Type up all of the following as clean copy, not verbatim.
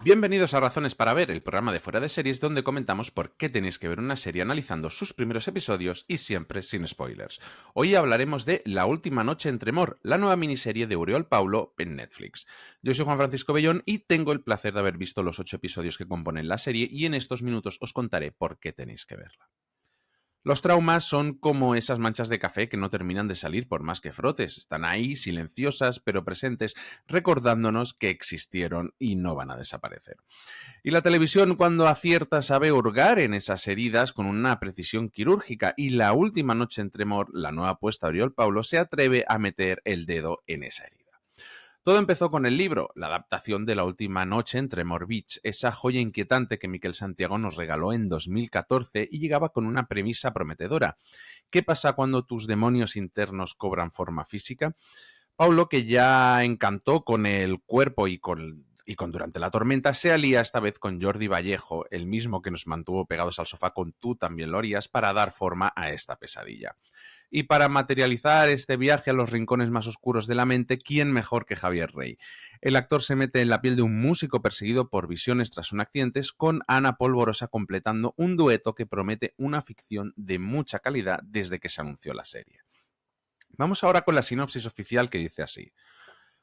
Bienvenidos a Razones para Ver, el programa de Fuera de Series donde comentamos por qué tenéis que ver una serie analizando sus primeros episodios y siempre sin spoilers. Hoy hablaremos de La última noche en Tremor, la nueva miniserie de Oriol Paulo en Netflix. Yo soy Juan Francisco Bellón y tengo el placer de haber visto los 8 episodios que componen la serie y en estos minutos os contaré por qué tenéis que verla. Los traumas son como esas manchas de café que no terminan de salir por más que frotes. Están ahí, silenciosas, pero presentes, recordándonos que existieron y no van a desaparecer. Y la televisión, cuando acierta, sabe hurgar en esas heridas con una precisión quirúrgica. Y La última noche en Tremor, la nueva apuesta de Oriol Paulo, se atreve a meter el dedo en esa herida. Todo empezó con el libro, la adaptación de La última noche en Tremor Beach, esa joya inquietante que Miquel Santiago nos regaló en 2014 y llegaba con una premisa prometedora. ¿Qué pasa cuando tus demonios internos cobran forma física? Paulo, que ya encantó con el cuerpo y con Durante la tormenta, se alía esta vez con Jordi Vallejo, el mismo que nos mantuvo pegados al sofá con Tú también lo harías, para dar forma a esta pesadilla. Y para materializar este viaje a los rincones más oscuros de la mente, ¿quién mejor que Javier Rey? El actor se mete en la piel de un músico perseguido por visiones tras un accidente, con Ana Polvorosa completando un dueto que promete una ficción de mucha calidad desde que se anunció la serie. Vamos ahora con la sinopsis oficial, que dice así.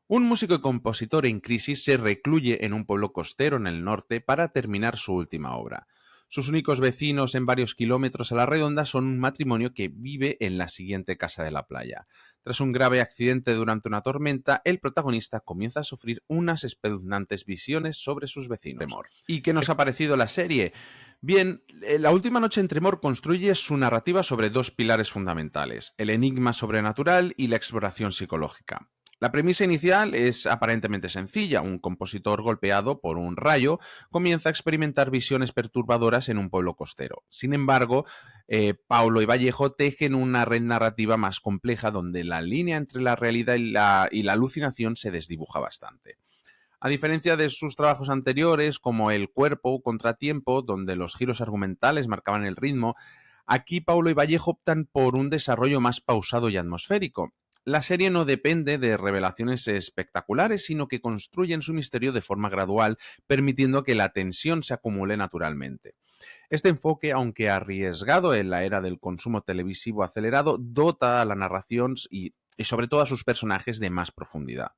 Un músico y compositor en crisis se recluye en un pueblo costero en el norte para terminar su última obra. Sus únicos vecinos en varios kilómetros a la redonda son un matrimonio que vive en la siguiente casa de la playa. Tras un grave accidente durante una tormenta, el protagonista comienza a sufrir unas espeluznantes visiones sobre sus vecinos. ¿Y qué nos ha parecido la serie? Bien, La última noche en Tremor construye su narrativa sobre dos pilares fundamentales, el enigma sobrenatural y la exploración psicológica. La premisa inicial es aparentemente sencilla. Un compositor golpeado por un rayo comienza a experimentar visiones perturbadoras en un pueblo costero. Sin embargo, Paulo y Vallejo tejen una red narrativa más compleja donde la línea entre la realidad y la alucinación se desdibuja bastante. A diferencia de sus trabajos anteriores, como El cuerpo o Contratiempo, donde los giros argumentales marcaban el ritmo, aquí Paulo y Vallejo optan por un desarrollo más pausado y atmosférico. La serie no depende de revelaciones espectaculares, sino que construyen su misterio de forma gradual, permitiendo que la tensión se acumule naturalmente. Este enfoque, aunque arriesgado en la era del consumo televisivo acelerado, dota a la narración y sobre todo a sus personajes de más profundidad.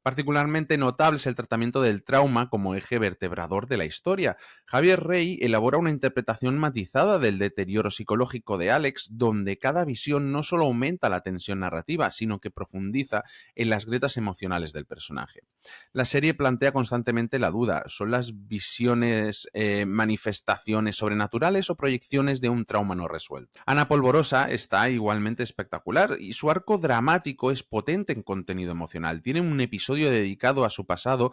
Particularmente notable es el tratamiento del trauma como eje vertebrador de la historia. Javier Rey elabora una interpretación matizada del deterioro psicológico de Alex, donde cada visión no solo aumenta la tensión narrativa, sino que profundiza en las grietas emocionales del personaje. La serie plantea constantemente la duda: ¿son las visiones manifestaciones sobrenaturales o proyecciones de un trauma no resuelto? Ana Polvorosa está igualmente espectacular y su arco dramático es potente en contenido emocional. Tiene un episodio dedicado a su pasado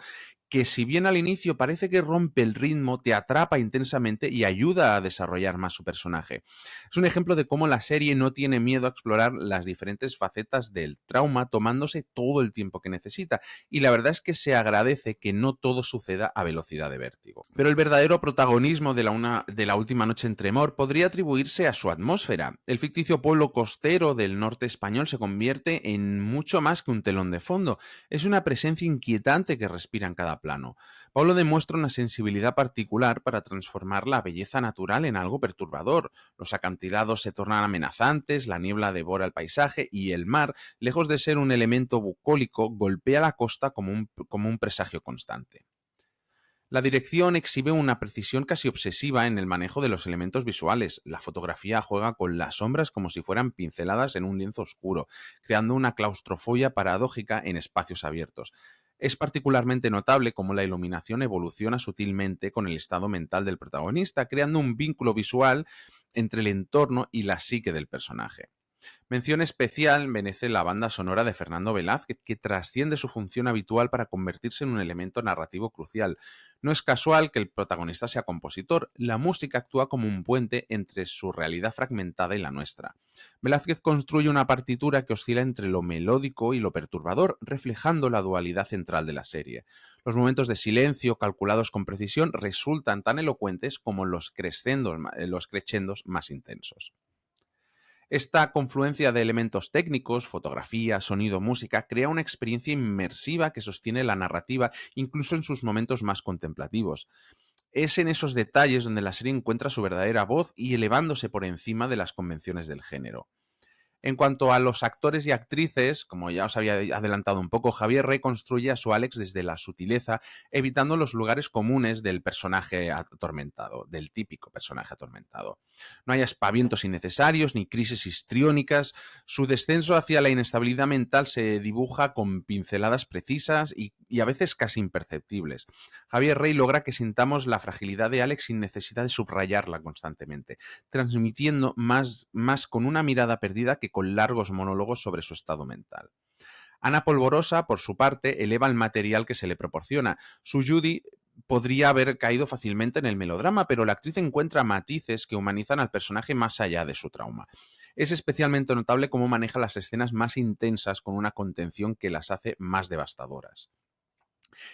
que, si bien al inicio parece que rompe el ritmo, te atrapa intensamente y ayuda a desarrollar más su personaje. Es un ejemplo de cómo la serie no tiene miedo a explorar las diferentes facetas del trauma, tomándose todo el tiempo que necesita, y la verdad es que se agradece que no todo suceda a velocidad de vértigo. Pero el verdadero protagonismo de la última noche en Tremor podría atribuirse a su atmósfera. El ficticio pueblo costero del norte español se convierte en mucho más que un telón de fondo. Es una presencia inquietante que respira en cada plano. Pablo demuestra una sensibilidad particular para transformar la belleza natural en algo perturbador. Los acantilados se tornan amenazantes, la niebla devora el paisaje y el mar, lejos de ser un elemento bucólico, golpea la costa como un presagio constante. La dirección exhibe una precisión casi obsesiva en el manejo de los elementos visuales. La fotografía juega con las sombras como si fueran pinceladas en un lienzo oscuro, creando una claustrofobia paradójica en espacios abiertos. Es particularmente notable cómo la iluminación evoluciona sutilmente con el estado mental del protagonista, creando un vínculo visual entre el entorno y la psique del personaje. Mención especial merece la banda sonora de Fernando Velázquez, que trasciende su función habitual para convertirse en un elemento narrativo crucial. No es casual que el protagonista sea compositor. La música actúa como un puente entre su realidad fragmentada y la nuestra. Velázquez construye una partitura que oscila entre lo melódico y lo perturbador, reflejando la dualidad central de la serie. Los momentos de silencio, calculados con precisión, resultan tan elocuentes como los crescendos más intensos. Esta confluencia de elementos técnicos, fotografía, sonido, música, crea una experiencia inmersiva que sostiene la narrativa incluso en sus momentos más contemplativos. Es en esos detalles donde la serie encuentra su verdadera voz y elevándose por encima de las convenciones del género. En cuanto a los actores y actrices, como ya os había adelantado un poco, Javier Rey construye a su Alex desde la sutileza, evitando los lugares comunes del personaje atormentado, del típico personaje atormentado. No hay aspavientos innecesarios ni crisis histriónicas. Su descenso hacia la inestabilidad mental se dibuja con pinceladas precisas y a veces casi imperceptibles. Javier Rey logra que sintamos la fragilidad de Alex sin necesidad de subrayarla constantemente, transmitiendo más con una mirada perdida que con largos monólogos sobre su estado mental. Ana Polvorosa, por su parte, eleva el material que se le proporciona. Su Judy podría haber caído fácilmente en el melodrama, pero la actriz encuentra matices que humanizan al personaje más allá de su trauma. Es especialmente notable cómo maneja las escenas más intensas con una contención que las hace más devastadoras.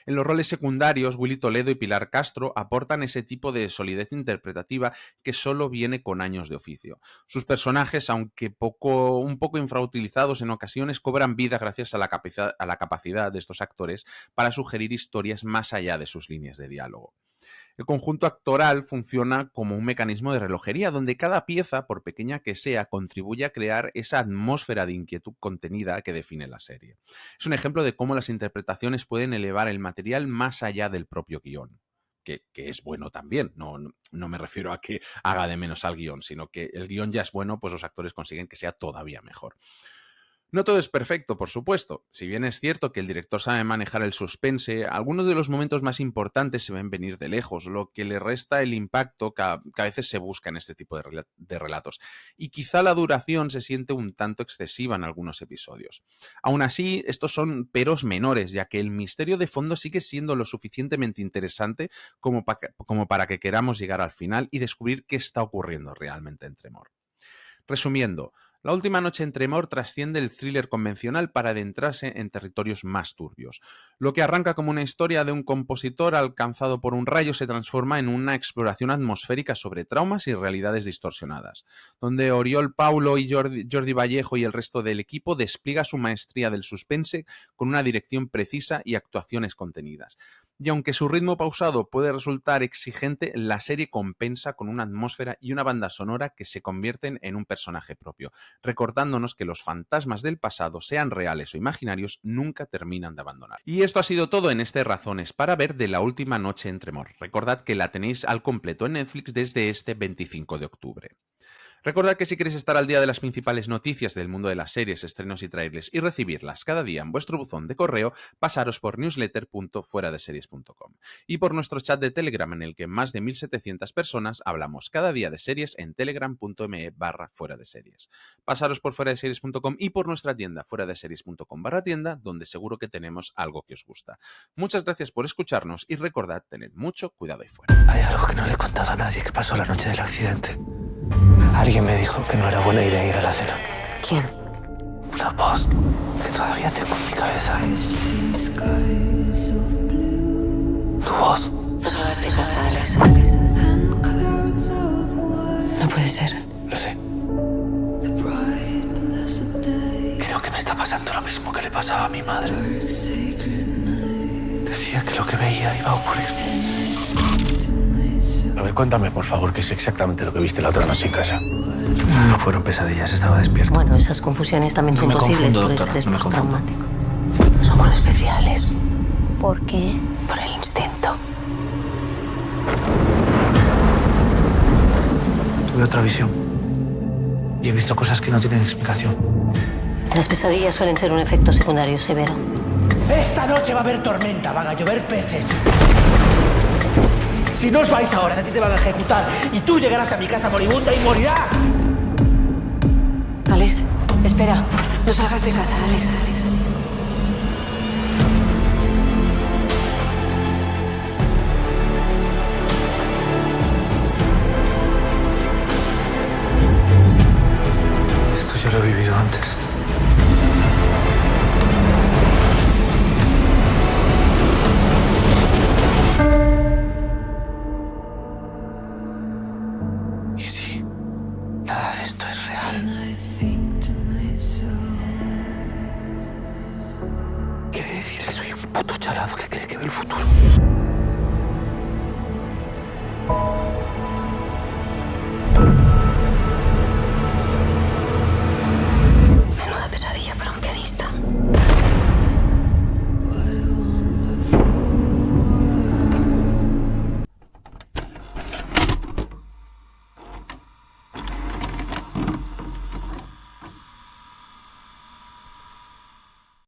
En los roles secundarios, Willy Toledo y Pilar Castro aportan ese tipo de solidez interpretativa que solo viene con años de oficio. Sus personajes, aunque un poco infrautilizados en ocasiones, cobran vida gracias a la capacidad de estos actores para sugerir historias más allá de sus líneas de diálogo. El conjunto actoral funciona como un mecanismo de relojería, donde cada pieza, por pequeña que sea, contribuye a crear esa atmósfera de inquietud contenida que define la serie. Es un ejemplo de cómo las interpretaciones pueden elevar el material más allá del propio guión. Que es bueno también, no me refiero a que haga de menos al guión, sino que el guión ya es bueno, pues los actores consiguen que sea todavía mejor. No todo es perfecto, por supuesto. Si bien es cierto que el director sabe manejar el suspense, algunos de los momentos más importantes se ven venir de lejos, lo que le resta el impacto que a veces se busca en este tipo de relatos. Y quizá la duración se siente un tanto excesiva en algunos episodios. Aún así, estos son peros menores, ya que el misterio de fondo sigue siendo lo suficientemente interesante como para que queramos llegar al final y descubrir qué está ocurriendo realmente en Tremor. Resumiendo, La última noche en Tremor trasciende el thriller convencional para adentrarse en territorios más turbios. Lo que arranca como una historia de un compositor alcanzado por un rayo se transforma en una exploración atmosférica sobre traumas y realidades distorsionadas, donde Oriol Paulo y Jordi Vallejo y el resto del equipo despliega su maestría del suspense con una dirección precisa y actuaciones contenidas. Y aunque su ritmo pausado puede resultar exigente, la serie compensa con una atmósfera y una banda sonora que se convierten en un personaje propio, recordándonos que los fantasmas del pasado, sean reales o imaginarios, nunca terminan de abandonar. Y esto ha sido todo en este Razones para ver de La última noche en Tremor. Recordad que la tenéis al completo en Netflix desde este 25 de octubre. Recordad que si queréis estar al día de las principales noticias del mundo de las series, estrenos y trailers y recibirlas cada día en vuestro buzón de correo, pasaros por newsletter.fueradeseries.com y por nuestro chat de Telegram, en el que más de 1.700 personas hablamos cada día de series en telegram.me/fueradeseries. Pasaros por fueradeseries.com y por nuestra tienda fueradeseries.com/tienda, donde seguro que tenemos algo que os gusta. Muchas gracias por escucharnos y recordad, tened mucho cuidado ahí fuera. Hay algo que no le he contado a nadie que pasó la noche del accidente. Alguien me dijo que no era buena idea ir a la cena. ¿Quién? Una voz que todavía tengo en mi cabeza. Tu voz. No salgas de casa, Alex. No puede ser. Lo sé. Creo que me está pasando lo mismo que le pasaba a mi madre. Decía que lo que veía iba a ocurrir. A ver, cuéntame, por favor, qué es exactamente lo que viste la otra noche en casa. No fueron pesadillas, estaba despierto. Bueno, esas confusiones también son posibles por estrés postraumático. Somos especiales. ¿Por qué? Por el instinto. Tuve otra visión. Y he visto cosas que no tienen explicación. Las pesadillas suelen ser un efecto secundario severo. Esta noche va a haber tormenta, van a llover peces. Si no os vais ahora, a ti te van a ejecutar. Y tú llegarás a mi casa moribunda y morirás. Alex, espera. No salgas de casa, Alex. Esto yo lo he vivido antes. ¿Y si nada de esto es real? puto chalado que cree que ve el futuro.